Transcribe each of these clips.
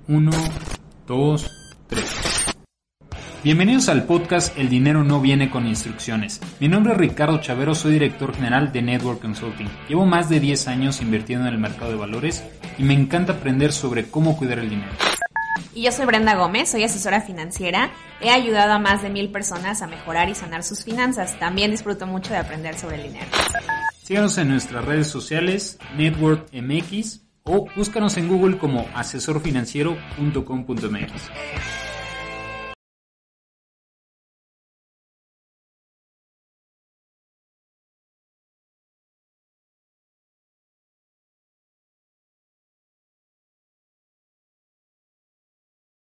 1, 2, 3. Bienvenidos al podcast El dinero no viene con instrucciones. Mi nombre es Ricardo Chavero, soy director general de Network Consulting. Llevo más de 10 años invirtiendo en el mercado de valores y me encanta aprender sobre cómo cuidar el dinero. Y yo soy Brenda Gómez, soy asesora financiera. He ayudado a más de 1,000 personas a mejorar y sanar sus finanzas. También disfruto mucho de aprender sobre el dinero. Síganos en nuestras redes sociales, Network MX, o búscanos en Google como asesorfinanciero.com.mx.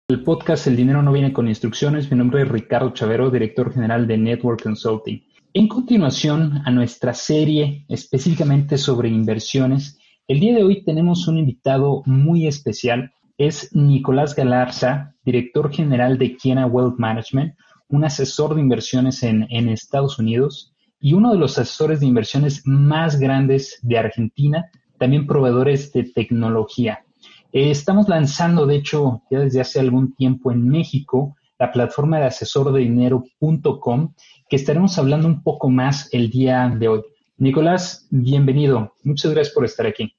El podcast El dinero no viene con instrucciones. Mi nombre es Ricardo Chavero, director general de Network Consulting. En continuación a nuestra serie específicamente sobre inversiones, el día de hoy tenemos un invitado muy especial. Es Nicolás Galarza, director general de Kiena Wealth Management, un asesor de inversiones en Estados Unidos y uno de los asesores de inversiones más grandes de Argentina, también proveedores de tecnología. Estamos lanzando, de hecho, ya desde hace algún tiempo en México, la plataforma de asesordedinero.com, que estaremos hablando un poco más el día de hoy. Nicolás, bienvenido. Muchas gracias por estar aquí.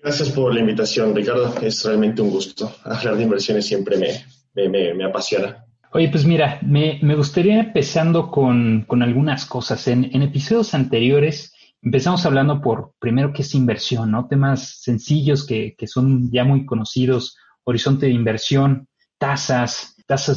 Gracias por la invitación, Ricardo. Es realmente un gusto. Hablar de inversiones siempre me apasiona. Oye, pues mira, me gustaría empezando con algunas cosas. En episodios anteriores empezamos hablando por primero qué es inversión, ¿no? Temas sencillos que son ya muy conocidos: horizonte de inversión, tasas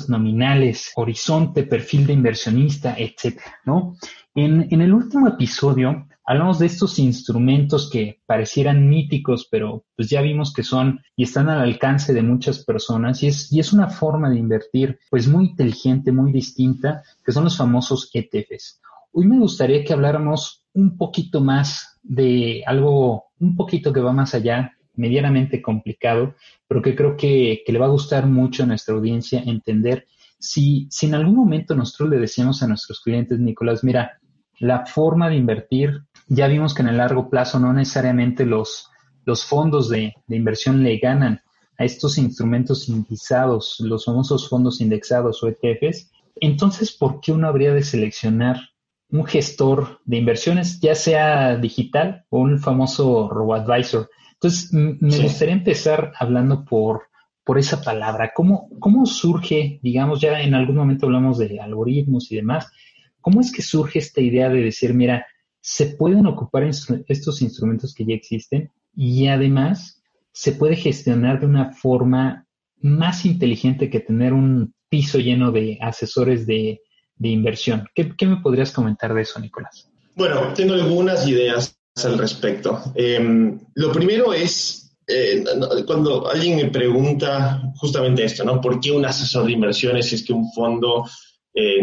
nominales, horizonte, perfil de inversionista, etcétera, ¿no? En el último episodio hablamos de estos instrumentos que parecieran míticos, pero pues ya vimos que son y están al alcance de muchas personas y es una forma de invertir pues muy inteligente, muy distinta, que son los famosos ETFs. Hoy me gustaría que habláramos un poquito más de algo, un poquito que va más allá, medianamente complicado, pero que creo que le va a gustar mucho a nuestra audiencia entender. Si en algún momento nosotros le decíamos a nuestros clientes, Nicolás, mira, la forma de invertir, ya vimos que en el largo plazo no necesariamente los fondos de inversión le ganan a estos instrumentos indizados, los famosos fondos indexados o ETFs. Entonces, ¿por qué uno habría de seleccionar un gestor de inversiones, ya sea digital o un famoso robo-advisor? Entonces, me gustaría empezar hablando por esa palabra. ¿Cómo surge, digamos, ya en algún momento hablamos de algoritmos y demás, cómo es que surge esta idea de decir, mira, se pueden ocupar estos instrumentos que ya existen y además se puede gestionar de una forma más inteligente que tener un piso lleno de asesores de inversión? ¿Qué me podrías comentar de eso, Nicolás? Bueno, tengo algunas ideas al respecto. Lo primero es, cuando alguien me pregunta justamente esto, ¿no? ¿Por qué un asesor de inversiones si es que un fondo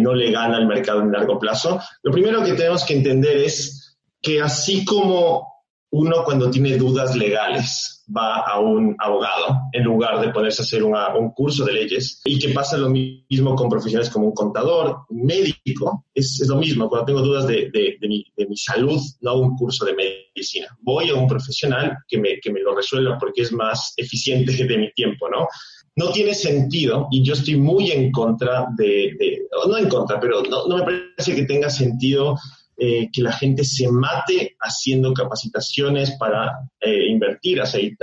no le gana al mercado en largo plazo? Lo primero que tenemos que entender es que así como uno cuando tiene dudas legales va a un abogado en lugar de ponerse a hacer un curso de leyes, y que pasa lo mismo con profesionales como un contador, un médico, es lo mismo. Cuando tengo dudas de mi salud, no hago un curso de medicina. Voy a un profesional que me lo resuelva porque es más eficiente de mi tiempo, ¿no? No tiene sentido, y yo estoy muy en contra no en contra, pero no me parece que tenga sentido que la gente se mate haciendo capacitaciones para invertir, hacer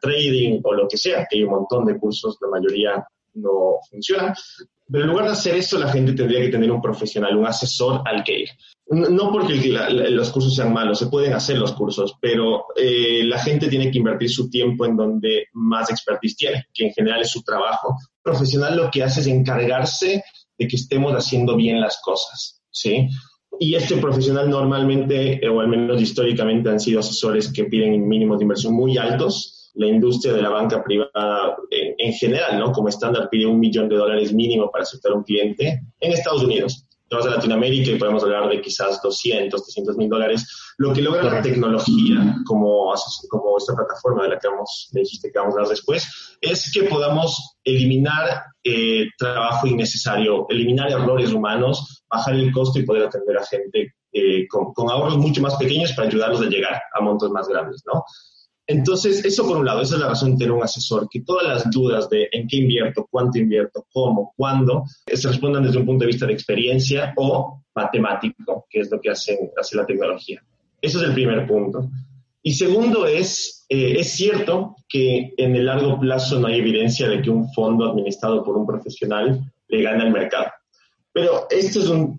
trading o lo que sea, que hay un montón de cursos, la mayoría no funcionan. Pero en lugar de hacer eso, la gente tendría que tener un profesional, un asesor al que ir. No porque los cursos sean malos, se pueden hacer los cursos, pero la gente tiene que invertir su tiempo en donde más expertise tiene, que en general es su trabajo. El profesional lo que hace es encargarse de que estemos haciendo bien las cosas, ¿sí? Y este profesional normalmente, o al menos históricamente, han sido asesores que piden mínimos de inversión muy altos. La industria de la banca privada en general, ¿no? Como estándar, pide $1 millón mínimo para aceptar un cliente en Estados Unidos. Vamos a Latinoamérica y podemos hablar de quizás $200,000, $300,000. Lo que logra la tecnología, como esta plataforma de la que me dijiste que vamos a hablar después, es que podamos eliminar trabajo innecesario, eliminar errores humanos, bajar el costo y poder atender a gente con ahorros mucho más pequeños para ayudarlos a llegar a montos más grandes, ¿no? Entonces, eso por un lado, esa es la razón de tener un asesor, que todas las dudas de en qué invierto, cuánto invierto, cómo, cuándo, se respondan desde un punto de vista de experiencia o matemático, que es lo que hace la tecnología. Eso es el primer punto. Y segundo es cierto que en el largo plazo no hay evidencia de que un fondo administrado por un profesional le gane al mercado. Pero este es un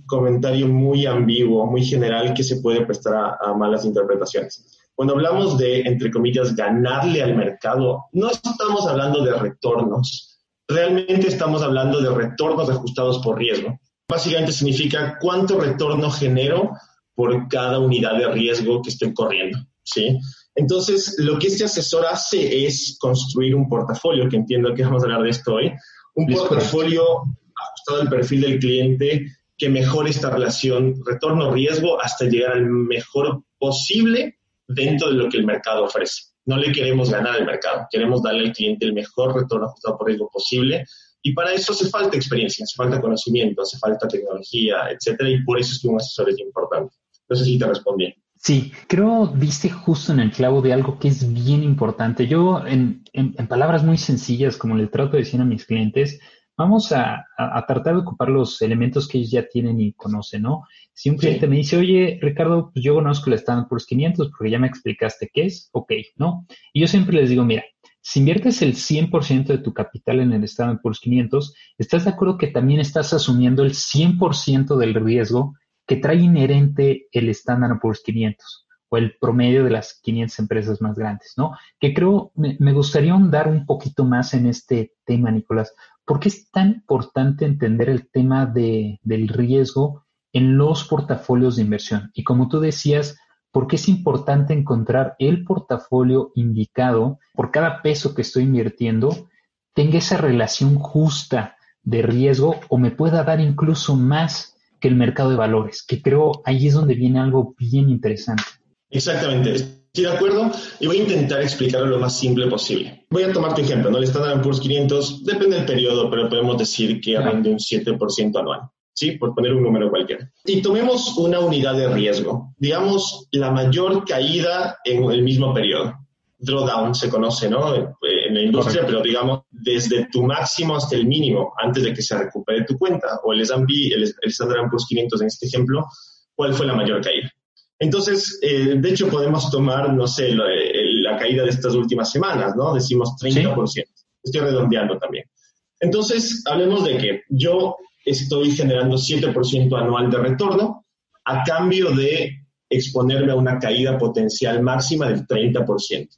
comentario muy ambiguo, muy general, que se puede prestar a malas interpretaciones. Cuando hablamos de, entre comillas, ganarle al mercado, no estamos hablando de retornos. Realmente estamos hablando de retornos ajustados por riesgo. Básicamente significa cuánto retorno genero por cada unidad de riesgo que estoy corriendo, ¿sí? Entonces, lo que este asesor hace es construir un portafolio, que entiendo que vamos a hablar de esto hoy, un portafolio ajustado al perfil del cliente que mejore esta relación retorno-riesgo hasta llegar al mejor posible dentro de lo que el mercado ofrece. No le queremos ganar al mercado, queremos darle al cliente el mejor retorno ajustado por riesgo posible, y para eso hace falta experiencia, hace falta conocimiento, hace falta tecnología, etcétera, y por eso es que un asesor es importante. No sé si te respondí. Sí, creo diste justo en el clavo de algo que es bien importante. Yo, en palabras muy sencillas, como le trato de decir a mis clientes, vamos a tratar de ocupar los elementos que ellos ya tienen y conocen, ¿no? Si un cliente me dice, oye, Ricardo, pues yo conozco el Standard & Poor's 500 porque ya me explicaste qué es, ok, ¿no? Y yo siempre les digo, mira, si inviertes el 100% de tu capital en el Standard & Poor's 500, ¿estás de acuerdo que también estás asumiendo el 100% del riesgo que trae inherente el Standard & Poor's 500 o el promedio de las 500 empresas más grandes, ¿no? Que creo, me gustaría ahondar un poquito más en este tema, Nicolás. ¿Por qué es tan importante entender el tema del riesgo en los portafolios de inversión? Y como tú decías, ¿por qué es importante encontrar el portafolio indicado por cada peso que estoy invirtiendo, tenga esa relación justa de riesgo o me pueda dar incluso más que el mercado de valores? Que creo ahí es donde viene algo bien interesante. Exactamente. Estoy de acuerdo y voy a intentar explicarlo lo más simple posible. Voy a tomar tu ejemplo, ¿no? El Standard & Poor's 500, depende del periodo, pero podemos decir que rinde un 7% anual, ¿sí? Por poner un número cualquiera. Y tomemos una unidad de riesgo, digamos, la mayor caída en el mismo periodo. Drawdown se conoce, ¿no? En la industria, correcto, pero digamos, desde tu máximo hasta el mínimo, antes de que se recupere tu cuenta, o el S&P, el Standard & Poor's 500 en este ejemplo, ¿cuál fue la mayor caída? Entonces, de hecho, podemos tomar, no sé, la caída de estas últimas semanas, ¿no? Decimos 30%. ¿Sí? Estoy redondeando también. Entonces, hablemos de que yo estoy generando 7% anual de retorno a cambio de exponerme a una caída potencial máxima del 30%.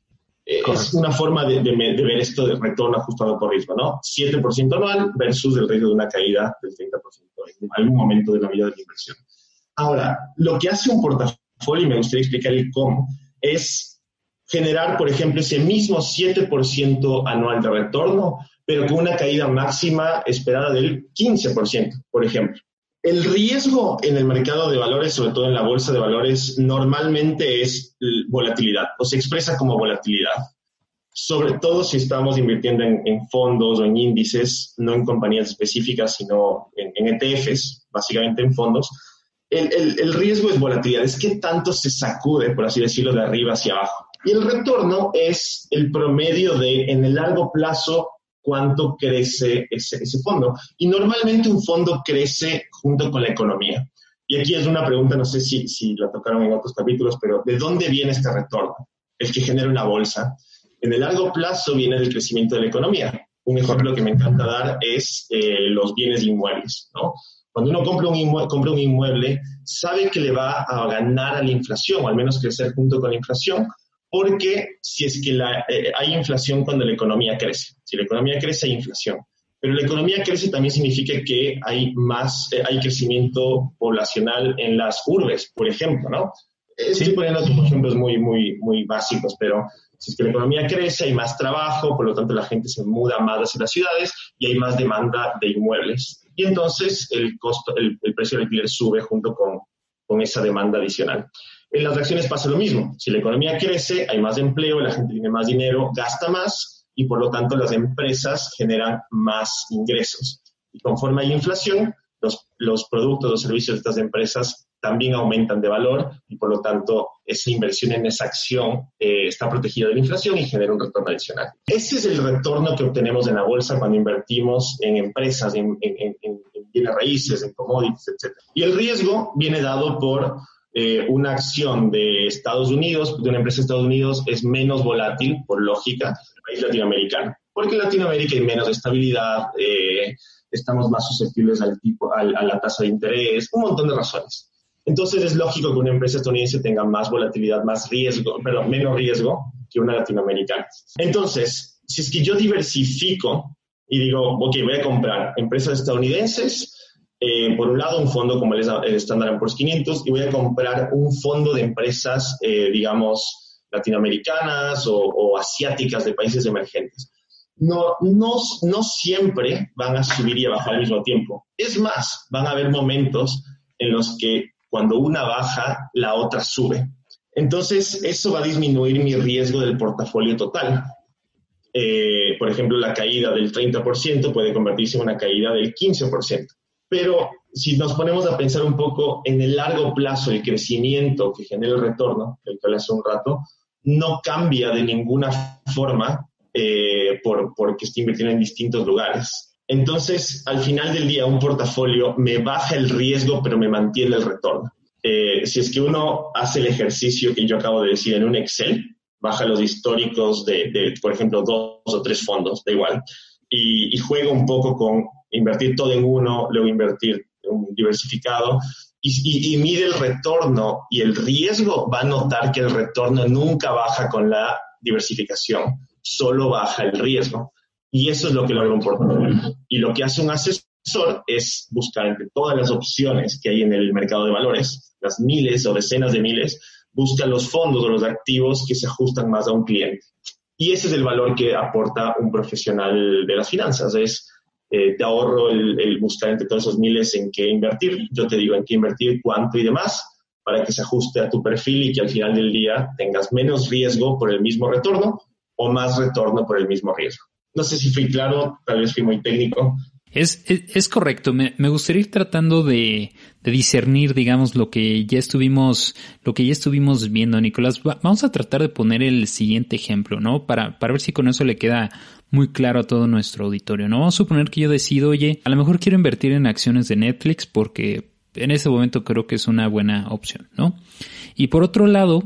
Es una forma de ver esto de retorno ajustado por riesgo, ¿no? 7% anual versus el riesgo de una caída del 30% en algún momento de la vida de la inversión. Ahora, lo que hace un portafolio, y me gustaría explicar el cómo, es generar, por ejemplo, ese mismo 7% anual de retorno, pero con una caída máxima esperada del 15%, por ejemplo. El riesgo en el mercado de valores, sobre todo en la bolsa de valores, normalmente es volatilidad, o se expresa como volatilidad. Sobre todo si estamos invirtiendo en fondos o en índices, no en compañías específicas, sino en ETFs, básicamente en fondos. El riesgo es volatilidad, es qué tanto se sacude, por así decirlo, de arriba hacia abajo. Y el retorno es el promedio de, en el largo plazo, cuánto crece ese fondo. Y normalmente un fondo crece junto con la economía. Y aquí es una pregunta, no sé si la tocaron en otros capítulos, pero ¿de dónde viene este retorno? El que genera una bolsa. En el largo plazo viene del crecimiento de la economía. Un ejemplo que me encanta dar es los bienes inmuebles, ¿no? Cuando uno compra un inmueble, sabe que le va a ganar a la inflación, o al menos crecer junto con la inflación, porque si es que hay inflación cuando la economía crece. Si la economía crece, hay inflación. Pero la economía crece también significa que hay crecimiento poblacional en las urbes, por ejemplo, ¿no? Estoy poniendo como ejemplos muy, muy, muy básicos, pero si es que la economía crece, hay más trabajo, por lo tanto la gente se muda más hacia las ciudades y hay más demanda de inmuebles. Y entonces el precio del alquiler sube junto con esa demanda adicional. En las acciones pasa lo mismo. Si la economía crece, hay más empleo, la gente tiene más dinero, gasta más y por lo tanto las empresas generan más ingresos. Y conforme hay inflación, los productos, los servicios de estas empresas también aumentan de valor y por lo tanto esa inversión en esa acción está protegida de la inflación y genera un retorno adicional. Ese es el retorno que obtenemos en la bolsa cuando invertimos en empresas, en bienes raíces, en commodities, etc. Y el riesgo viene dado por una acción de Estados Unidos, de una empresa de Estados Unidos, es menos volátil, por lógica, que el país latinoamericano. Porque en Latinoamérica hay menos estabilidad, estamos más susceptibles a la tasa de interés, un montón de razones. Entonces es lógico que una empresa estadounidense tenga más volatilidad, menos riesgo que una latinoamericana. Entonces, si es que yo diversifico y digo, ok, voy a comprar empresas estadounidenses, por un lado un fondo como el Standard & Poor's 500 y voy a comprar un fondo de empresas, digamos, latinoamericanas o asiáticas de países emergentes. No siempre van a subir y a bajar al mismo tiempo. Es más, van a haber momentos en los que cuando una baja, la otra sube. Entonces, eso va a disminuir mi riesgo del portafolio total. Por ejemplo, la caída del 30% puede convertirse en una caída del 15%. Pero si nos ponemos a pensar un poco en el largo plazo, el crecimiento que genera el retorno, el que hablé hace un rato, no cambia de ninguna forma porque esté invirtiendo en distintos lugares. Entonces, al final del día, un portafolio me baja el riesgo, pero me mantiene el retorno. Si es que uno hace el ejercicio que yo acabo de decir en un Excel, baja los históricos de por ejemplo, 2 o 3 fondos, da igual, y juega un poco con invertir todo en uno, luego invertir un diversificado, y mide el retorno y el riesgo, va a notar que el retorno nunca baja con la diversificación, solo baja el riesgo. Y eso es lo que logra un portafolio. Y lo que hace un asesor es buscar entre todas las opciones que hay en el mercado de valores, las miles o decenas de miles, busca los fondos o los activos que se ajustan más a un cliente. Y ese es el valor que aporta un profesional de las finanzas. Te ahorro el buscar entre todos esos miles en qué invertir. Yo te digo en qué invertir, cuánto y demás, para que se ajuste a tu perfil y que al final del día tengas menos riesgo por el mismo retorno o más retorno por el mismo riesgo. No sé si fui claro, tal vez fui muy técnico. Es correcto. Me gustaría ir tratando de discernir, digamos, lo que ya estuvimos viendo, Nicolás. Vamos a tratar de poner el siguiente ejemplo, ¿no? Para ver si con eso le queda muy claro a todo nuestro auditorio, ¿no? Vamos a suponer que yo decido, oye, a lo mejor quiero invertir en acciones de Netflix porque en ese momento creo que es una buena opción, ¿no? Y por otro lado,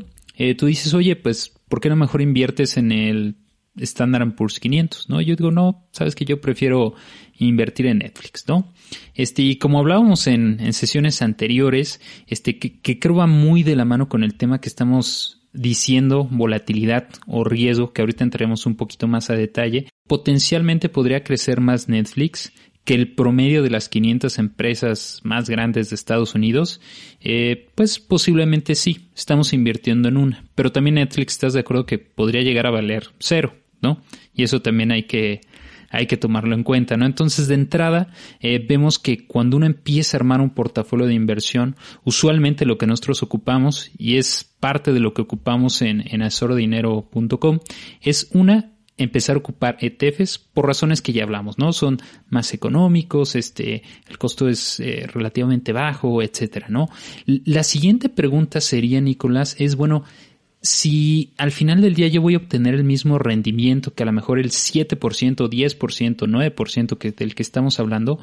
tú dices, oye, pues, ¿por qué no mejor inviertes en el Standard & Poor's 500, ¿no? Yo digo, no, sabes que yo prefiero invertir en Netflix, ¿no? Y como hablábamos en sesiones anteriores, que creo va muy de la mano con el tema que estamos diciendo, volatilidad o riesgo, que ahorita entraremos un poquito más a detalle, potencialmente podría crecer más Netflix que el promedio de las 500 empresas más grandes de Estados Unidos. Pues posiblemente sí, estamos invirtiendo en una, pero también Netflix, ¿estás de acuerdo que podría llegar a valer 0, ¿no? Y eso también hay que tomarlo en cuenta, ¿no? Entonces, de entrada, vemos que cuando uno empieza a armar un portafolio de inversión, usualmente lo que nosotros ocupamos, y es parte de lo que ocupamos en asesorodinero.com, es empezar a ocupar ETFs por razones que ya hablamos, ¿no? Son más económicos, el costo es relativamente bajo, etcétera, ¿no? La siguiente pregunta sería, Nicolás, es, bueno, si al final del día yo voy a obtener el mismo rendimiento que a lo mejor el 7%, 10%, 9% del que estamos hablando,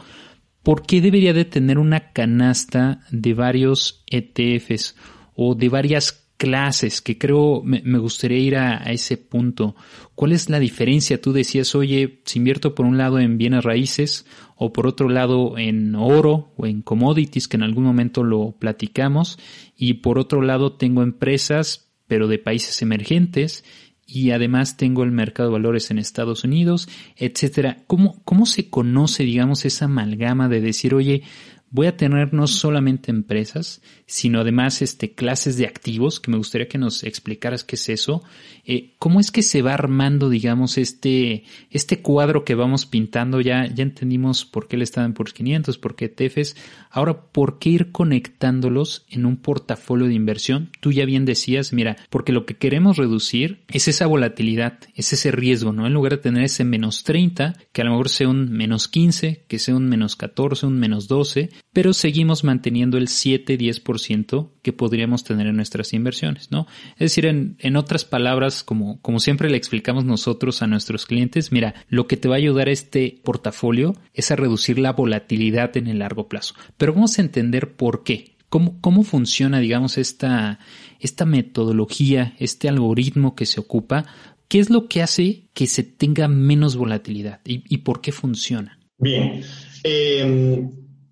¿por qué debería de tener una canasta de varios ETFs o de varias clases? Que creo me gustaría ir a ese punto. ¿Cuál es la diferencia? Tú decías, oye, si invierto por un lado en bienes raíces o por otro lado en oro o en commodities, que en algún momento lo platicamos, y por otro lado tengo empresas pero de países emergentes, y además tengo el mercado de valores en Estados Unidos, etcétera. ¿Cómo se conoce, digamos, esa amalgama de decir, oye, voy a tener no solamente empresas, sino además clases de activos, que me gustaría que nos explicaras qué es eso? ¿Cómo es que se va armando, digamos, este cuadro que vamos pintando? Ya entendimos por qué el Standard & Poor's 500, por qué ETFs. Ahora, ¿por qué ir conectándolos en un portafolio de inversión? Tú ya bien decías, mira, porque lo que queremos reducir es esa volatilidad, es ese riesgo, ¿no? En lugar de tener ese menos 30, que a lo mejor sea un menos 15, que sea un menos 14, un menos 12, pero seguimos manteniendo el 7-10% que podríamos tener en nuestras inversiones, ¿no? Es decir, en otras palabras, como siempre le explicamos nosotros a nuestros clientes, mira, lo que te va a ayudar este portafolio es a reducir la volatilidad en el largo plazo. Pero vamos a entender por qué. ¿Cómo funciona, digamos, esta metodología, este algoritmo que se ocupa? ¿Qué es lo que hace que se tenga menos volatilidad y por qué funciona? Bien,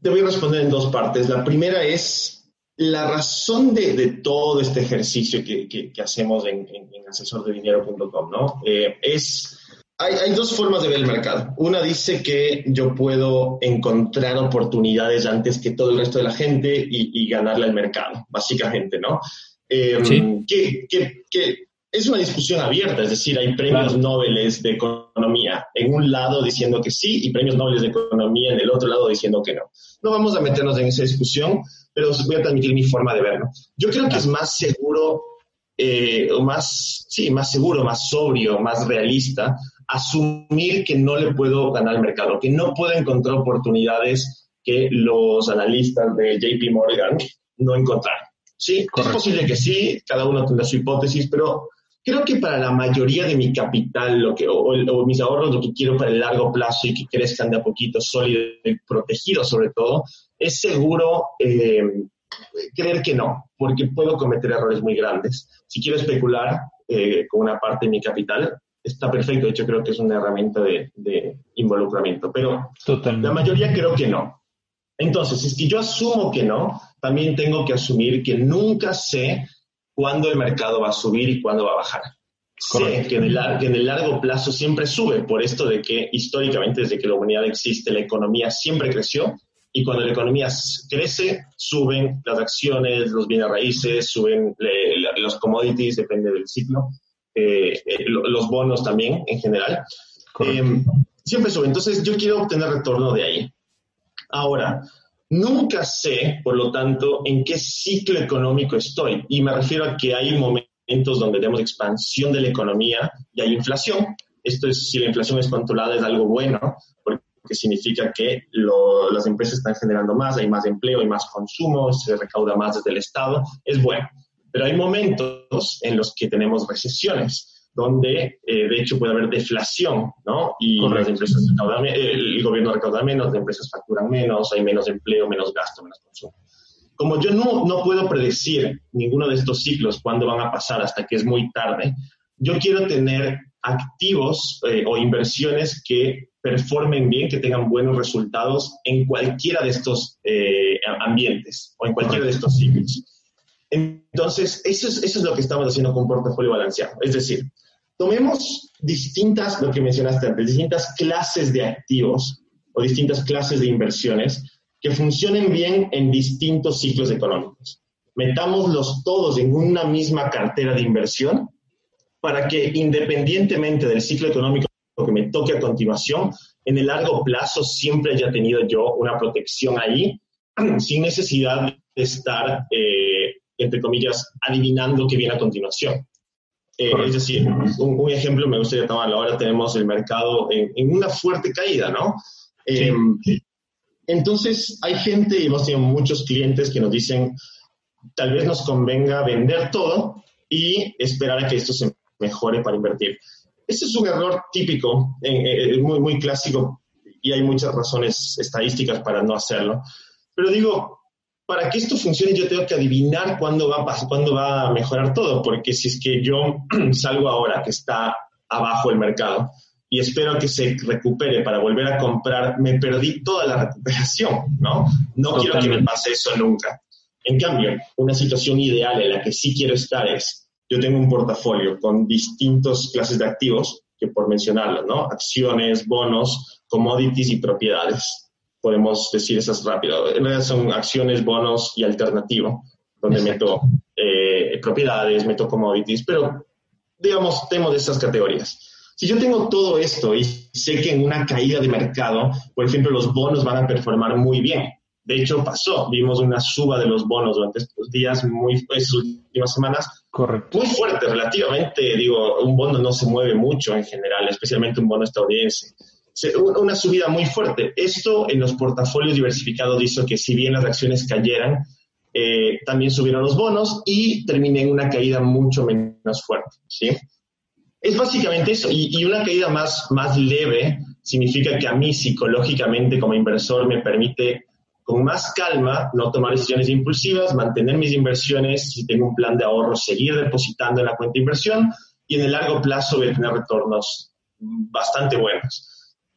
te voy a responder en dos partes. La primera es la razón de todo este ejercicio que hacemos en asesordedinero.com, ¿no? Hay dos formas de ver el mercado. Una dice que yo puedo encontrar oportunidades antes que todo el resto de la gente y ganarle al mercado, básicamente, ¿no? Sí. Que es una discusión abierta, es decir, hay premios Nobel de economía en un lado diciendo que sí y premios Nobel de economía en el otro lado diciendo que no. No vamos a meternos en esa discusión, pero os voy a transmitir mi forma de verlo. Yo creo que es más seguro, más seguro, más sobrio, más realista asumir que no le puedo ganar al mercado, que no puedo encontrar oportunidades que los analistas de JP Morgan no encontraron. Sí, correcto. Es posible que sí, cada uno tendrá su hipótesis, pero creo que para la mayoría de mi capital o mis ahorros, lo que quiero para el largo plazo y que crezcan de a poquito, sólido y protegido sobre todo, es seguro creer que no, porque puedo cometer errores muy grandes. Si quiero especular con una parte de mi capital, está perfecto. De hecho, creo que es una herramienta de involucramiento, pero totalmente. La mayoría creo que no. Entonces, si es que yo asumo que no, también tengo que asumir que nunca sé cuándo el mercado va a subir y cuándo va a bajar. Correcto. Sé que en el largo plazo siempre sube, por esto de que históricamente, desde que la humanidad existe, la economía siempre creció, y cuando la economía crece, suben las acciones, los bienes raíces, suben los commodities, depende del ciclo, los bonos también en general. Siempre suben. Entonces, yo quiero obtener retorno de ahí. Ahora, nunca sé, por lo tanto, en qué ciclo económico estoy. Y me refiero a que hay momentos donde tenemos expansión de la economía y hay inflación. Esto es, si la inflación es controlada, es algo bueno, porque significa que las empresas están generando más, hay más empleo, hay más consumo, se recauda más desde el Estado. Es bueno. Pero hay momentos en los que tenemos recesiones, donde de hecho puede haber deflación, ¿no? Y las empresas el gobierno recauda menos, las empresas facturan menos, hay menos empleo, menos gasto, menos consumo. Como yo no puedo predecir ninguno de estos ciclos cuándo van a pasar hasta que es muy tarde, yo quiero tener activos o inversiones que performen bien, que tengan buenos resultados en cualquiera de estos ambientes o en cualquiera de estos ciclos. Entonces, eso es lo que estamos haciendo con un portafolio balanceado. Es decir, tomemos lo que mencionaste antes, distintas clases de activos o distintas clases de inversiones que funcionen bien en distintos ciclos económicos. Metámoslos todos en una misma cartera de inversión para que, independientemente del ciclo económico que me toque a continuación, en el largo plazo siempre haya tenido yo una protección ahí, sin necesidad de estar entre comillas, adivinando qué viene a continuación. Es decir, un ejemplo me gustaría tomarlo. Ahora tenemos el mercado en una fuerte caída, ¿no? Sí. Entonces, hay gente, y hemos tenido muchos clientes que nos dicen, tal vez nos convenga vender todo y esperar a que esto se mejore para invertir. Ese es un error típico, muy, muy clásico, y hay muchas razones estadísticas para no hacerlo. Pero digo, para que esto funcione yo tengo que adivinar cuándo va a mejorar todo, porque si es que yo salgo ahora que está abajo el mercado y espero a que se recupere para volver a comprar, me perdí toda la recuperación, ¿no? No quiero que me pase eso nunca. En cambio, una situación ideal en la que sí quiero estar es, yo tengo un portafolio con distintas clases de activos, que por mencionarlo, ¿no? Acciones, bonos, commodities y propiedades. Podemos decir esas rápido. En realidad son acciones, bonos y alternativo, donde meto propiedades, meto commodities, pero digamos, tenemos esas categorías. Si yo tengo todo esto y sé que en una caída de mercado, por ejemplo, los bonos van a performar muy bien. De hecho, pasó. Vimos una suba de los bonos durante estos días, estas últimas semanas. Correcto. Muy fuerte relativamente. Digo, un bono no se mueve mucho en general, especialmente un bono estadounidense. una subida muy fuerte. Esto en los portafolios diversificados hizo que si bien las acciones cayeran, también subieron los bonos y terminé en una caída mucho menos fuerte, ¿sí? Es básicamente eso. Y una caída más leve significa que a mí psicológicamente como inversor me permite con más calma no tomar decisiones impulsivas, mantener mis inversiones, si tengo un plan de ahorro, seguir depositando en la cuenta de inversión y en el largo plazo voy a tener retornos bastante buenos.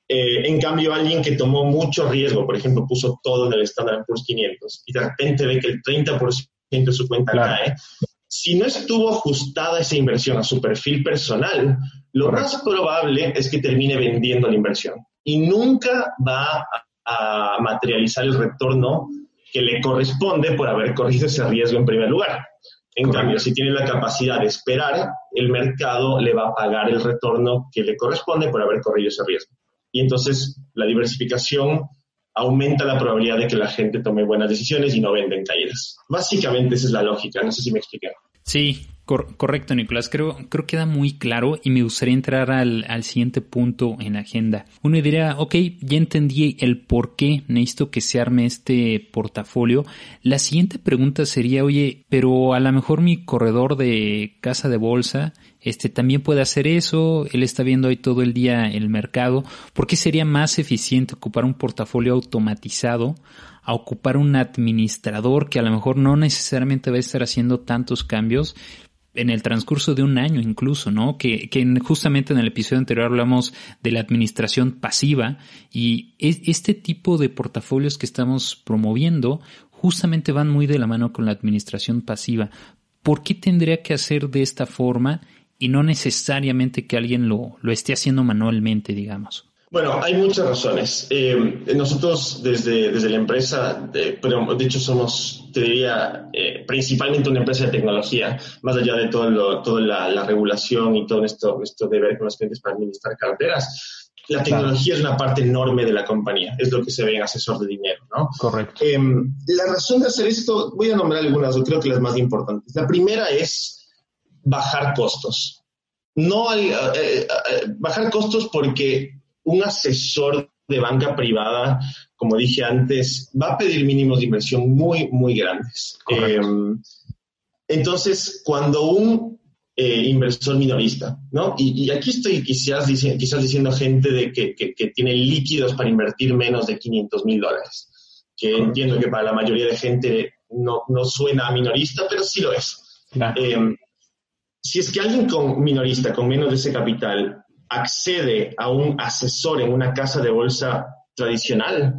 En cambio, alguien que tomó mucho riesgo, por ejemplo, puso todo en el Standard & Poor's 500 y de repente ve que el 30% de su cuenta cae, si no estuvo ajustada esa inversión a su perfil personal, lo más probable es que termine vendiendo la inversión y nunca va a materializar el retorno que le corresponde por haber corrido ese riesgo en primer lugar. En cambio, si tiene la capacidad de esperar, el mercado le va a pagar el retorno que le corresponde por haber corrido ese riesgo. Y entonces la diversificación aumenta la probabilidad de que la gente tome buenas decisiones y no venda en caídas. Básicamente esa es la lógica, no sé si me expliqué. Sí, correcto, Nicolás. Creo que queda muy claro y me gustaría entrar al siguiente punto en la agenda. Uno diría, ok, ya entendí el por qué necesito que se arme este portafolio. La siguiente pregunta sería, oye, pero a lo mejor mi corredor de casa de bolsa también puede hacer eso, él está viendo ahí todo el día el mercado. ¿Por qué sería más eficiente ocupar un portafolio automatizado a ocupar un administrador que a lo mejor no necesariamente va a estar haciendo tantos cambios en el transcurso de un año incluso, ¿no? Que justamente en el episodio anterior hablamos de la administración pasiva y este tipo de portafolios que estamos promoviendo justamente van muy de la mano con la administración pasiva. ¿Por qué tendría que hacer de esta forma y no necesariamente que alguien lo esté haciendo manualmente, digamos? Bueno, hay muchas razones. Nosotros desde la empresa, pero de hecho somos, te diría, principalmente una empresa de tecnología, más allá de toda la regulación y todo esto de ver con los clientes para administrar carteras. La tecnología es una parte enorme de la compañía, es lo que se ve en Asesor de Dinero, ¿no? Correcto. La razón de hacer esto, voy a nombrar algunas, yo creo que las más importantes. La primera es bajar costos. No hay, bajar costos porque un asesor de banca privada, como dije antes, va a pedir mínimos de inversión muy, muy grandes. Entonces, cuando un inversor minorista, ¿no? Y aquí estoy quizás diciendo gente de que tiene líquidos para invertir menos de $500,000, que entiendo que para la mayoría de gente no suena a minorista, pero sí lo es. Claro. Si es que alguien minorista con menos de ese capital accede a un asesor en una casa de bolsa tradicional,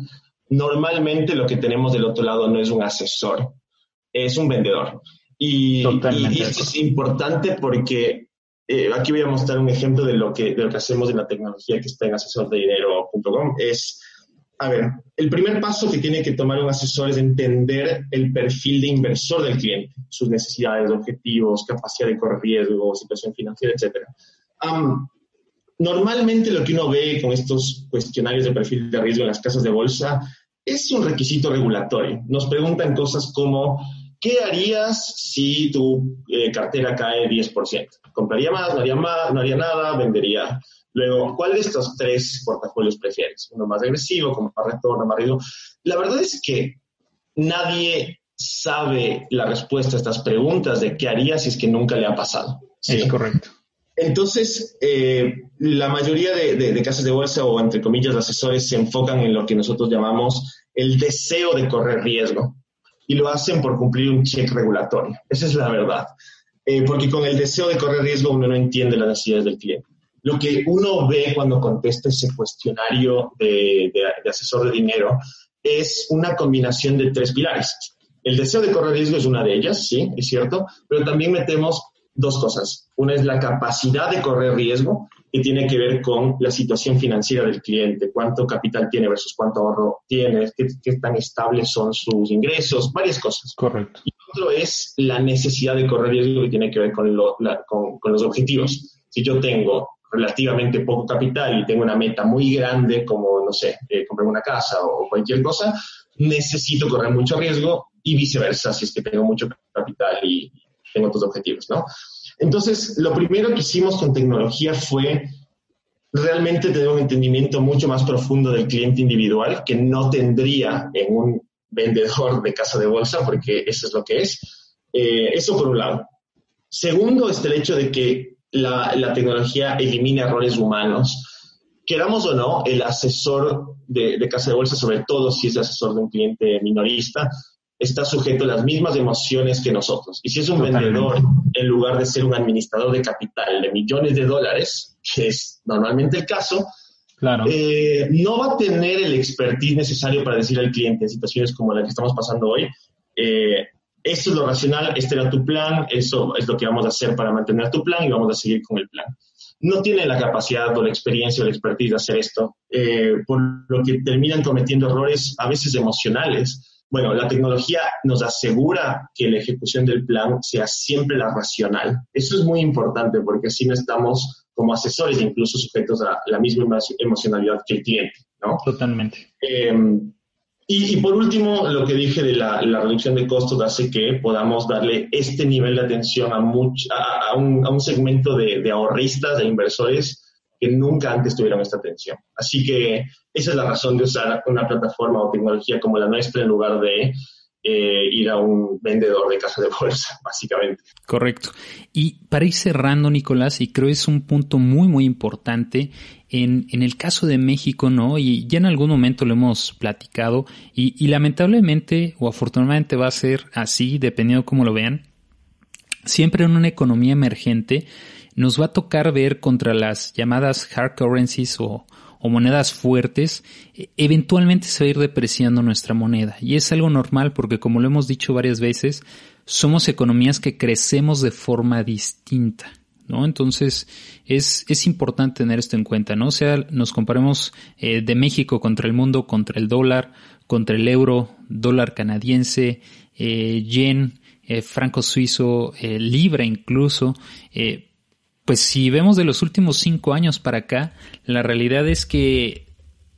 normalmente lo que tenemos del otro lado no es un asesor, es un vendedor. Y esto es importante porque aquí voy a mostrar un ejemplo de lo que hacemos en la tecnología que está en asesordedinero.com. A ver, el primer paso que tiene que tomar un asesor es entender el perfil de inversor del cliente, sus necesidades, objetivos, capacidad de correr riesgo, situación financiera, etc. Normalmente lo que uno ve con estos cuestionarios de perfil de riesgo en las casas de bolsa es un requisito regulatorio. Nos preguntan cosas como, ¿qué harías si tu cartera cae 10%? ¿Compraría más? ¿No haría nada? ¿Vendería? Luego, ¿cuál de estos tres portafolios prefieres? ¿Uno más agresivo, con más retorno, más riesgo? La verdad es que nadie sabe la respuesta a estas preguntas de qué haría si es que nunca le ha pasado, ¿sí? Es correcto. Entonces, la mayoría de casas de bolsa o, entre comillas, asesores se enfocan en lo que nosotros llamamos el deseo de correr riesgo y lo hacen por cumplir un check regulatorio. Esa es la verdad. Porque con el deseo de correr riesgo uno no entiende las necesidades del cliente. Lo que uno ve cuando contesta ese cuestionario de asesor de dinero es una combinación de tres pilares. El deseo de correr riesgo es una de ellas, sí, es cierto, pero también metemos dos cosas. Una es la capacidad de correr riesgo, que tiene que ver con la situación financiera del cliente, cuánto capital tiene versus cuánto ahorro tiene, qué tan estables son sus ingresos, varias cosas. Correcto. Y otro es la necesidad de correr riesgo, que tiene que ver con los objetivos. Si yo tengo relativamente poco capital y tengo una meta muy grande, como, no sé, comprar una casa o cualquier cosa, necesito correr mucho riesgo y viceversa, si es que tengo mucho capital y tengo otros objetivos, ¿no? Entonces, lo primero que hicimos con tecnología fue realmente tener un entendimiento mucho más profundo del cliente individual que no tendría en un vendedor de casa de bolsa, porque eso es lo que es. Eso por un lado. Segundo, el hecho de que la tecnología elimina errores humanos. Queramos o no, el asesor de casa de bolsa, sobre todo si es asesor de un cliente minorista, está sujeto a las mismas emociones que nosotros. Y si es un vendedor, en lugar de ser un administrador de capital de millones de dólares, que es normalmente el caso, claro, no va a tener el expertise necesario para decir al cliente en situaciones como la que estamos pasando hoy, esto es lo racional, este era tu plan, eso es lo que vamos a hacer para mantener tu plan y vamos a seguir con el plan. No tienen la capacidad o la experiencia o la expertise de hacer esto, por lo que terminan cometiendo errores a veces emocionales. Bueno, la tecnología nos asegura que la ejecución del plan sea siempre la racional. Eso es muy importante porque así no estamos como asesores incluso sujetos a la misma emocionalidad que el cliente, ¿no? Totalmente. Y por último, lo que dije de la reducción de costos hace que podamos darle este nivel de atención a un segmento de ahorristas, de inversores que nunca antes tuvieron esta atención. Así que esa es la razón de usar una plataforma o tecnología como la nuestra en lugar de ir a un vendedor de casa de bolsa, básicamente. Correcto. Y para ir cerrando, Nicolás, y creo es un punto muy, muy importante en el caso de México, ¿no? Y ya en algún momento lo hemos platicado y lamentablemente o afortunadamente va a ser así, dependiendo de cómo lo vean. Siempre en una economía emergente nos va a tocar ver contra las llamadas hard currencies o monedas fuertes, eventualmente se va a ir depreciando nuestra moneda. Y es algo normal porque, como lo hemos dicho varias veces, somos economías que crecemos de forma distinta, ¿no? Entonces, es importante tener esto en cuenta, ¿no? O sea, nos comparemos de México contra el mundo, contra el dólar, contra el euro, dólar canadiense, yen, franco suizo, libra incluso, pues si vemos de los últimos 5 años para acá, la realidad es que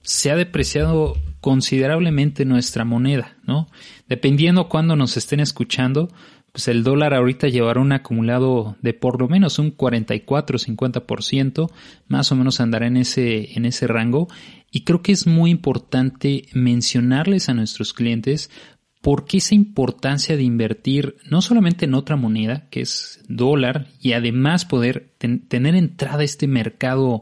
se ha depreciado considerablemente nuestra moneda, ¿no? Dependiendo cuándo nos estén escuchando, pues el dólar ahorita llevará un acumulado de por lo menos un 44-50%, más o menos andará en ese rango. Y creo que es muy importante mencionarles a nuestros clientes ¿por qué esa importancia de invertir no solamente en otra moneda, que es dólar, y además poder tener entrada a este mercado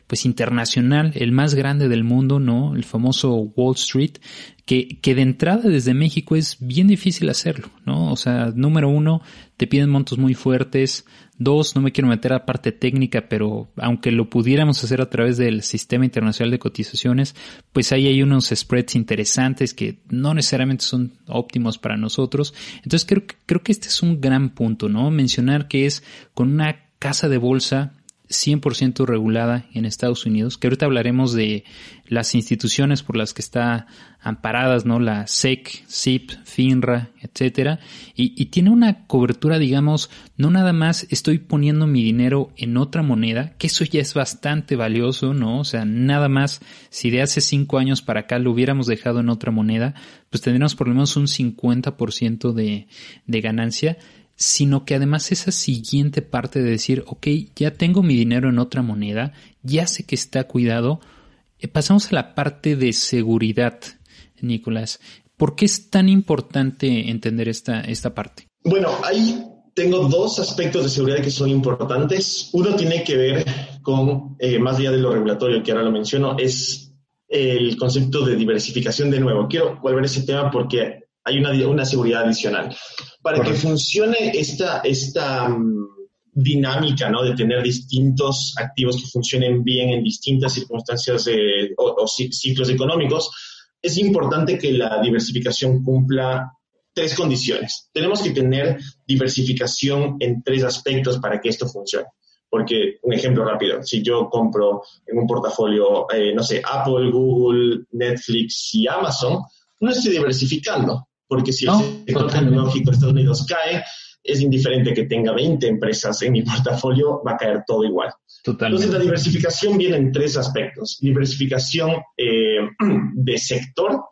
pues internacional, el más grande del mundo, ¿no? El famoso Wall Street, que de entrada desde México es bien difícil hacerlo, ¿no? O sea, número 1, te piden montos muy fuertes. 2, no me quiero meter a parte técnica, pero aunque lo pudiéramos hacer a través del Sistema Internacional de Cotizaciones, pues ahí hay unos spreads interesantes que no necesariamente son óptimos para nosotros. Entonces creo que este es un gran punto, ¿no? Mencionar que es con una casa de bolsa 100% regulada en Estados Unidos, que ahorita hablaremos de las instituciones por las que está amparadas, ¿no? La SEC, SIP, FINRA, etcétera, y tiene una cobertura, digamos, no nada más estoy poniendo mi dinero en otra moneda, que eso ya es bastante valioso, ¿no? O sea, nada más si de hace 5 años para acá lo hubiéramos dejado en otra moneda, pues tendríamos por lo menos un 50% de ganancia, sino que además esa siguiente parte de decir, ok, ya tengo mi dinero en otra moneda, ya sé que está cuidado, pasamos a la parte de seguridad, Nicolás. ¿Por qué es tan importante entender esta parte? Bueno, ahí tengo 2 aspectos de seguridad que son importantes. Uno tiene que ver con, más allá de lo regulatorio, que ahora lo menciono, es el concepto de diversificación de nuevo. Quiero volver a ese tema porque hay una seguridad adicional. Para que funcione esta dinámica, ¿no? De tener distintos activos que funcionen bien en distintas circunstancias o ciclos económicos, es importante que la diversificación cumpla 3 condiciones. Tenemos que tener diversificación en 3 aspectos para que esto funcione. Porque, un ejemplo rápido, si yo compro en un portafolio, Apple, Google, Netflix y Amazon, no estoy diversificando. Porque si el sector tecnológico de Estados Unidos cae, es indiferente que tenga 20 empresas en mi portafolio, va a caer todo igual. Totalmente. Entonces, la diversificación viene en 3 aspectos. Diversificación de sector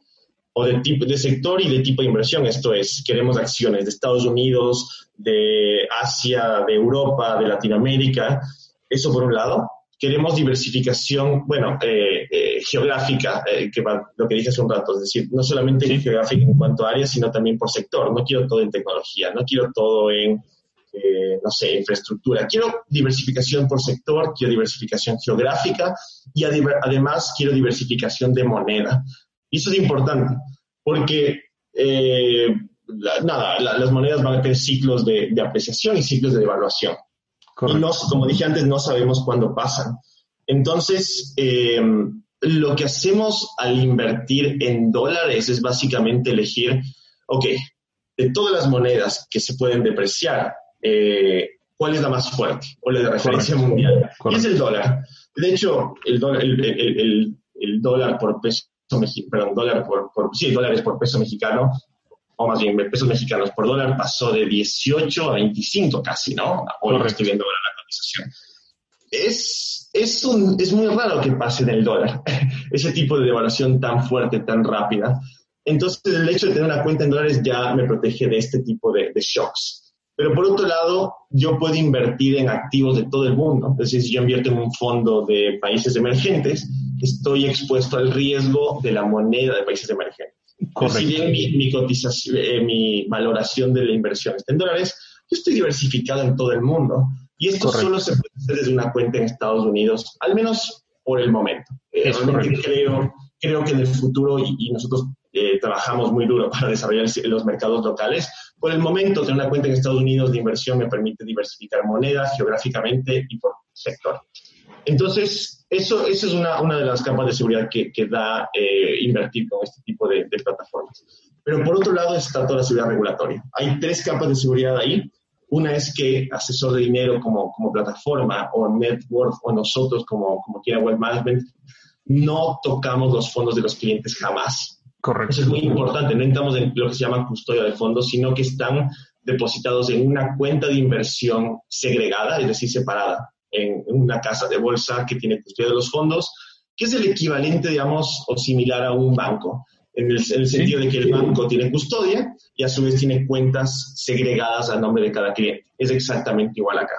o de sector y de tipo de inversión. Esto es, queremos acciones de Estados Unidos, de Asia, de Europa, de Latinoamérica. Eso por un lado. queremos diversificación, geográfica, que va lo que dije hace un rato, es decir, no solamente geográfica en cuanto a áreas, sino también por sector. No quiero todo en tecnología, no quiero todo en, infraestructura. Quiero diversificación por sector, quiero diversificación geográfica y además quiero diversificación de moneda. Y eso es importante, porque las monedas van a tener ciclos de apreciación y ciclos de devaluación. Correcto. Y como dije antes, no sabemos cuándo pasan. Entonces, lo que hacemos al invertir en dólares es básicamente elegir, de todas las monedas que se pueden depreciar, ¿cuál es la más fuerte o la de referencia mundial? Correcto. Y es el dólar. De hecho, el dólar por peso mexicano, dólares por peso mexicano, o más bien pesos mexicanos por dólar, pasó de 18 a 25 casi, ¿no? Hoy estoy viendo ahora la cotización. Es muy raro que pase en el dólar ese tipo de devaluación tan fuerte, tan rápida. Entonces, el hecho de tener una cuenta en dólares ya me protege de este tipo de shocks. Pero por otro lado, yo puedo invertir en activos de todo el mundo. Es decir, si yo invierto en un fondo de países emergentes, estoy expuesto al riesgo de la moneda de países emergentes. Si bien mi valoración de la inversión está en dólares, yo estoy diversificado en todo el mundo. Y esto solo se puede hacer desde una cuenta en Estados Unidos, al menos por el momento. Realmente creo que en el futuro, y nosotros trabajamos muy duro para desarrollar los mercados locales, por el momento tener una cuenta en Estados Unidos de inversión me permite diversificar monedas geográficamente y por sector. Entonces, eso es una de las capas de seguridad que da invertir con este tipo de plataformas. Pero por otro lado está toda la seguridad regulatoria. Hay 3 capas de seguridad ahí. Una es que Asesor de Dinero como plataforma, o Network, o nosotros como quiera Wealth Management, no tocamos los fondos de los clientes jamás. Correcto. Eso es muy importante. No entramos en lo que se llama custodia de fondos, sino que están depositados en una cuenta de inversión segregada, es decir, separada, en una casa de bolsa que tiene custodia de los fondos, que es el equivalente, digamos, o similar a un banco, en el sentido de que el banco tiene custodia y a su vez tiene cuentas segregadas a nombre de cada cliente. Es exactamente igual acá.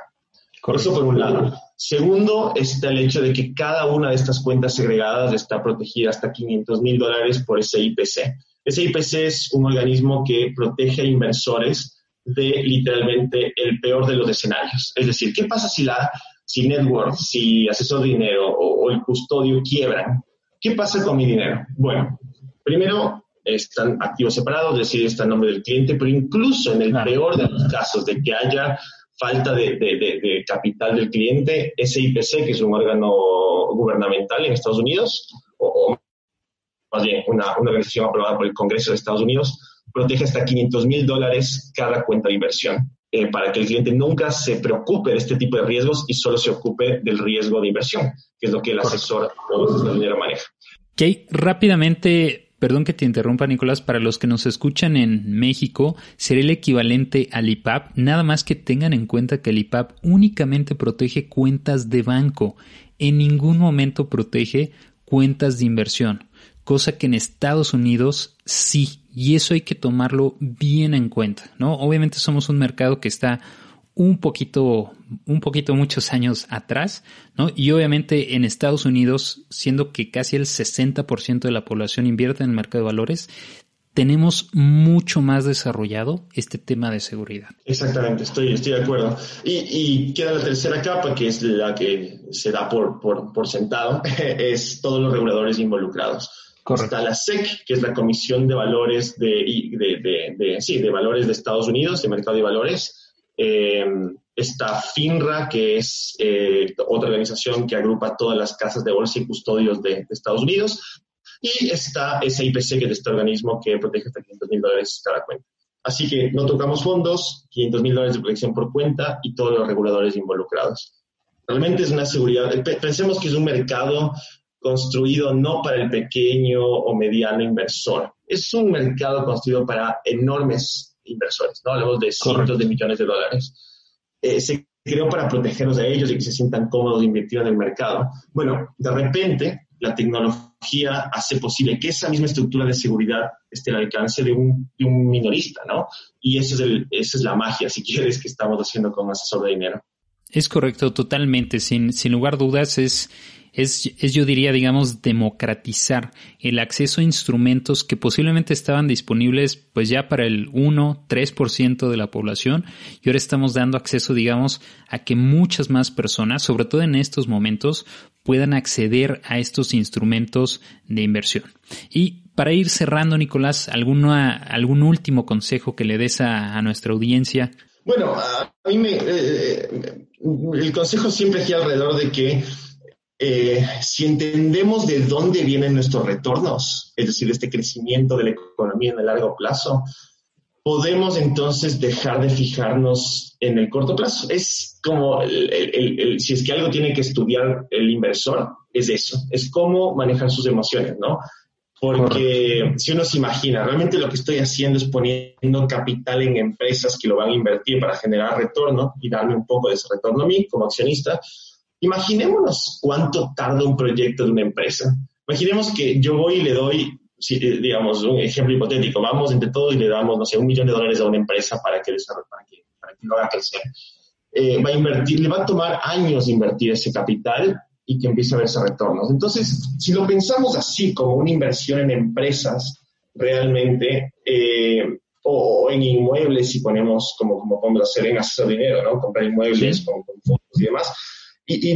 Correcto. Eso por un lado. Segundo, está el hecho de que cada una de estas cuentas segregadas está protegida hasta $500,000 por SIPC. SIPC es un organismo que protege a inversores de literalmente el peor de los escenarios. Es decir, ¿qué pasa si Network, si Asesor de Dinero o el custodio quiebran? ¿Qué pasa con mi dinero? Bueno, primero están activos separados, es decir, está en nombre del cliente, pero incluso en el peor de los casos de que haya falta de capital del cliente, SIPC, que es un órgano gubernamental en Estados Unidos, o más bien una organización aprobada por el Congreso de Estados Unidos, protege hasta $500,000 cada cuenta de inversión, para que el cliente nunca se preocupe de este tipo de riesgos y solo se ocupe del riesgo de inversión, que es lo que el asesor de dinero maneja. Ok, rápidamente, perdón que te interrumpa, Nicolás, para los que nos escuchan en México, sería el equivalente al IPAP, nada más que tengan en cuenta que el IPAP únicamente protege cuentas de banco, en ningún momento protege cuentas de inversión, cosa que en Estados Unidos sí, y eso hay que tomarlo bien en cuenta, ¿no? Obviamente somos un mercado que está un poquito muchos años atrás, ¿no? Y obviamente en Estados Unidos, siendo que casi el 60% de la población invierte en el mercado de valores, tenemos mucho más desarrollado este tema de seguridad. Exactamente, estoy de acuerdo. Y queda la tercera capa, que es la que se da por sentado, es todos los reguladores involucrados. Correcto. Está la SEC, que es la Comisión de Valores de Valores de Estados Unidos, de Mercado de Valores. Está FINRA, que es otra organización que agrupa todas las casas de bolsa y custodios de Estados Unidos. Y está SIPC, que es este organismo que protege hasta $500,000 cada cuenta. Así que no tocamos fondos, $500,000 de protección por cuenta y todos los reguladores involucrados. Realmente es una seguridad. Pensemos que es un mercado construido no para el pequeño o mediano inversor. Es un mercado construido para enormes inversores, ¿no? Hablamos de cientos de millones de dólares. Se creó para protegerlos de ellos y que se sientan cómodos de invertir en el mercado. Bueno, de repente, la tecnología hace posible que esa misma estructura de seguridad esté al alcance de un minorista, ¿no? Y esa es la magia, si quieres, que estamos haciendo con Asesor de Dinero. Es correcto, totalmente. Sin lugar a dudas es yo diría, digamos, democratizar el acceso a instrumentos que posiblemente estaban disponibles pues ya para el 1-3% de la población, y ahora estamos dando acceso, digamos, a que muchas más personas, sobre todo en estos momentos, puedan acceder a estos instrumentos de inversión. Y para ir cerrando, Nicolás, ¿algún último consejo que le des a nuestra audiencia? Bueno, a mí el consejo siempre gira alrededor de que si entendemos de dónde vienen nuestros retornos, es decir, este crecimiento de la economía en el largo plazo, podemos entonces dejar de fijarnos en el corto plazo. Es como, si es que algo tiene que estudiar el inversor, es eso, es cómo manejar sus emociones, ¿no? Porque si uno se imagina, realmente lo que estoy haciendo es poniendo capital en empresas que lo van a invertir para generar retorno y darme un poco de ese retorno a mí como accionista. Imaginémonos cuánto tarda un proyecto de una empresa. Imaginemos que yo voy y le doy, digamos, un ejemplo hipotético, vamos entre todos y le damos, no sé, $1 millón a una empresa para que lo haga crecer. Le va a tomar años invertir ese capital y que empiece a verse retornos. Entonces, si lo pensamos así, como una inversión en empresas realmente, o en inmuebles, si ponemos como podemos hacer en Asesor Dinero, ¿no? Comprar inmuebles con fondos y demás, y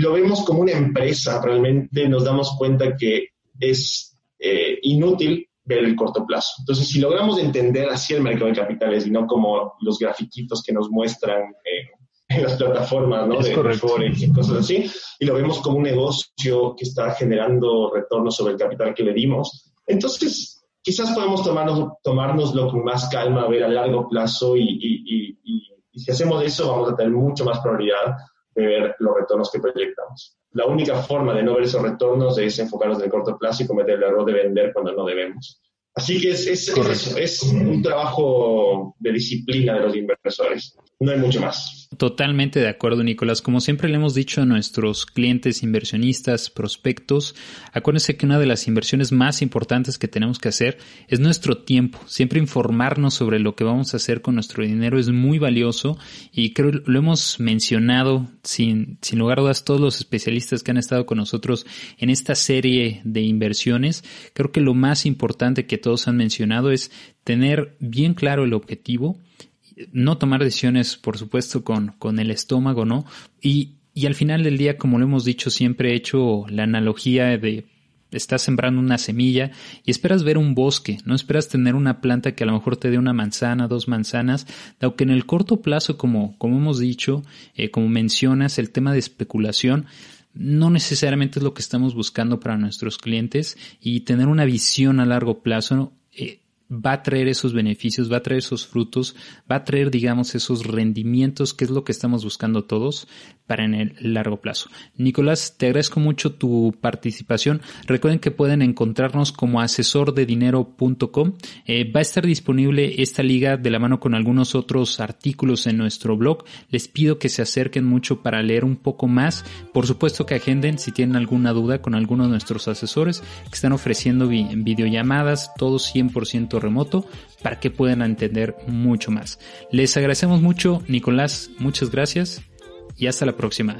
lo vemos como una empresa, realmente nos damos cuenta que es inútil ver el corto plazo. Entonces, si logramos entender así el mercado de capitales y no como los grafiquitos que nos muestran en las plataformas, ¿no? De Forex y cosas así, y lo vemos como un negocio que está generando retornos sobre el capital que le dimos, entonces quizás podemos tomárnoslo con más calma, ver a largo plazo y si hacemos eso vamos a tener mucho más probabilidad de ver los retornos que proyectamos. La única forma de no ver esos retornos es enfocarnos en el corto plazo y cometer el error de vender cuando no debemos. Así que es un trabajo de disciplina de los inversores. No hay mucho más. Totalmente de acuerdo, Nicolás. Como siempre le hemos dicho a nuestros clientes, inversionistas, prospectos, acuérdense que una de las inversiones más importantes que tenemos que hacer es nuestro tiempo. Siempre informarnos sobre lo que vamos a hacer con nuestro dinero es muy valioso y creo lo hemos mencionado sin lugar a dudas todos los especialistas que han estado con nosotros en esta serie de inversiones. Creo que lo más importante que todos han mencionado es tener bien claro el objetivo, no tomar decisiones, por supuesto, con el estómago, ¿no? Y al final del día, como lo hemos dicho, siempre he hecho la analogía de estás sembrando una semilla y esperas ver un bosque, no esperas tener una planta que a lo mejor te dé una manzana, 2 manzanas, aunque en el corto plazo, como hemos dicho, como mencionas, el tema de especulación no necesariamente es lo que estamos buscando para nuestros clientes, y tener una visión a largo plazo va a traer esos beneficios, va a traer esos frutos, va a traer, digamos, esos rendimientos, que es lo que estamos buscando todos para en el largo plazo. Nicolás, te agradezco mucho tu participación. Recuerden que pueden encontrarnos como asesordedinero.com. Va a estar disponible esta liga de la mano con algunos otros artículos en nuestro blog. Les pido que se acerquen mucho para leer un poco más. Por supuesto que agenden si tienen alguna duda con alguno de nuestros asesores que están ofreciendo videollamadas, todo 100% remoto, para que puedan entender mucho más. Les agradecemos mucho, Nicolás, muchas gracias y hasta la próxima.